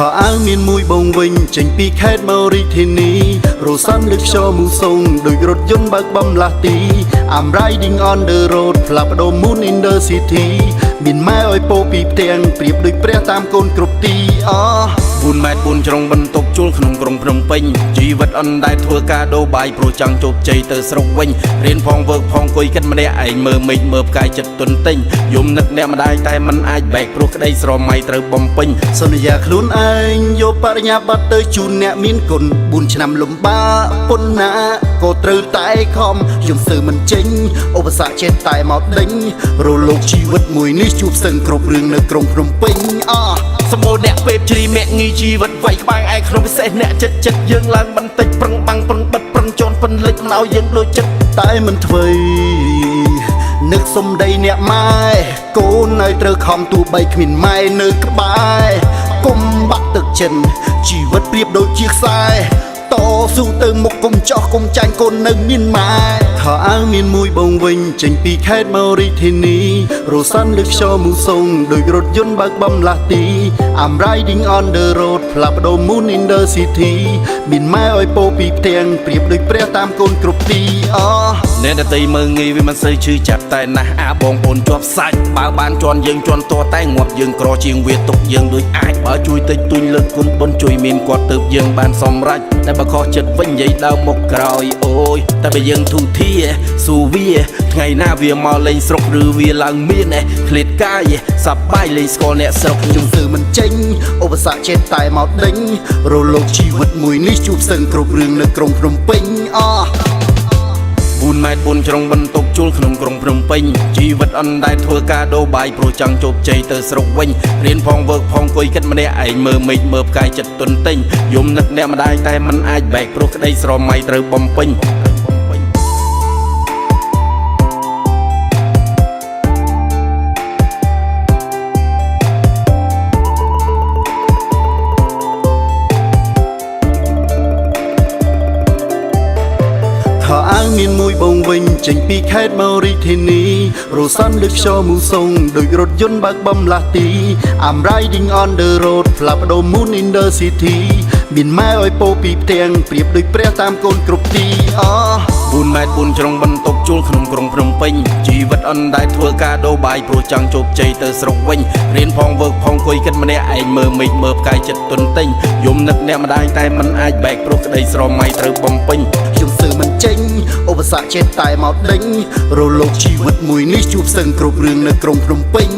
ខោអាវមានមួយបងវិញចេញពីខេត្តមករាជធានីរសាន់លើខ្យល់មូសុងដូចរថយន្តបើកបំលាស់ទី I'm riding on the road ផ្លាស់ប្ដូរ moon in the city មានម៉ែឲ្យពោពីផ្ទាំងប្រៀបដូចព្រះតាមកូនគ្រប់ទី4 ម៉ែត្រ4ជ្រុងបន្ទប់ជួលក្នុងក្រុងភ្នំពេញជីវិតអនដែលធ្វើការដូរបាយព្រោះចង់ជោគជ័យទៅស្រុកវិញរៀនផងវើកផងអង្គុយគិតម្នាក់ឯងមើលមេឃមើលផ្កាយចិត្តទុនទិញយំនឹកអ្នកម្ដាយតែមិនអាចបែកព្រោះក្តីស្រមៃត្រូវបំពេញសន្យាខ្លួនឯងយកបរិញ្ញាបត្រទៅជូនអ្នកមានគុណ4ឆ្នាំលំបាកពុនណាក៏ត្រូវតែខំខ្ញុំសើមិនចេញឧបសគ្គចេះតែមកដេញរលោកជីវិតមួយនេះជួបសឹងគ្រប់រឿងនៅក្រុងភ្នំពេញសម្បូរអ្នកពេបជ្រីមាក់ងីជីវិតវាយក្បាំងឯក្នុងពិសេសអ្នកចិត្តយើងឡើងបន្តិចប្រឹងបាំងប្រឹងបិទប្រឹងជន់ពិនលិចមិនឲ្យយើងលួចចិត្តតែមិនធ្វើនឹកសំដីអ្នកម៉ែកូនឲ្យត្រូវខំទូបីគ្មានម៉ែនៅក្បែរគុំបាក់ទឹកចិនជីវិតប្រៀបដូចជាខ្សែតស៊ូទៅមុខគុំចោះគុំចាញ់កូននៅមានម៉ែខោអាវមានមួយបងវិញចេញពីខេត្តមករាជធានីរសាន់លើខ្យល់មូសុងដូចរថយន្តបើកបំលាស់ទី I'm riding on the road ផ្លាស់ប្ដូរ moon in the city មានម៉ែឲ្យពោពីផ្ទាំងប្រៀបដូចព្រះតាមកូនគ្រប់ទីអ្នកដតីមើងងាយវាមិនសូវឈឺចាប់តែណាស់បងប្អូនជាប់សាច់បើបានជន់យើងជន់តតែងាប់យើងក្រជាងវាទុកយើងដូចអាចបើជួយតិចទុញលើកគុណបុណ្យជួយមានគាត់ទៅយើងបានសម្រេចតែបើខុសចិត្តវិញនិយាយដើមមកក្រោយអូយតែបើយើងទូធាស៊ូវាថ្ងៃណាវាមកលេងស្រុកឬវាឡើងមានឃ្លាតកាយសប្បាយលេងស្គាល់អ្នកស្រុកខ្ញុំទើមិនចេញឧបសគ្គចេះតែមកដេញរលោកជីវិតមួយនេះជួបសឹងគ្រប់រឿងនៅក្រុងភ្នំពេញ4 ម៉ែត្រ4ជ្រុងបន្ទប់ជួលក្នុងក្រុងភ្នំពេញជីវិតអនដែលធ្វើការដូរបាយព្រោះចង់ជោគជ័យទៅស្រុកវិញរៀនផងវើកផងអង្គុយគិតម្នាក់ឯងមើលមេឃមើលផ្កាយចិត្តទុនទិញយំនឹកអ្នកម្ដាយតែមិនអាចបែកព្រោះក្តីស្រមៃត្រូវបំពេញខោអាវមានមួយបងវិញចេញពីខេត្តមករាជធានីរសាន់លើខ្យល់មូសុងដូចរថយន្តបើកបំលាស់ទី I'm riding on the road ផ្លាស់ប្ដូរ moon in the city មានម៉ែឲ្យពោពីផ្ទាំងប្រៀបដូចព្រះតាមកូនគ្រប់ទី4 ម៉ែត្រ4ជ្រុងបន្ទប់ជួលក្នុងក្រុងភ្នំពេញជីវិតអនដែលធ្វើការដូរបាយព្រោះចង់ជោគជ័យទៅស្រុកវិញរៀនផងវើកផងអង្គុយគិតម្នាក់ឯងមើលមេឃមើលផ្កាយចិត្តទុនទិញយំនឹកអ្នកម្ដាយតែមិនអាចបែកព្រោះក្តីស្រមៃត្រូវបំពេញខ្ញុំសើមិនចេញឧបសគ្គចេះតែមកដេញរលោកជីវិតមួយនេះជួបសឹងគ្រប់រឿងនៅក្រុងភ្នំពេញ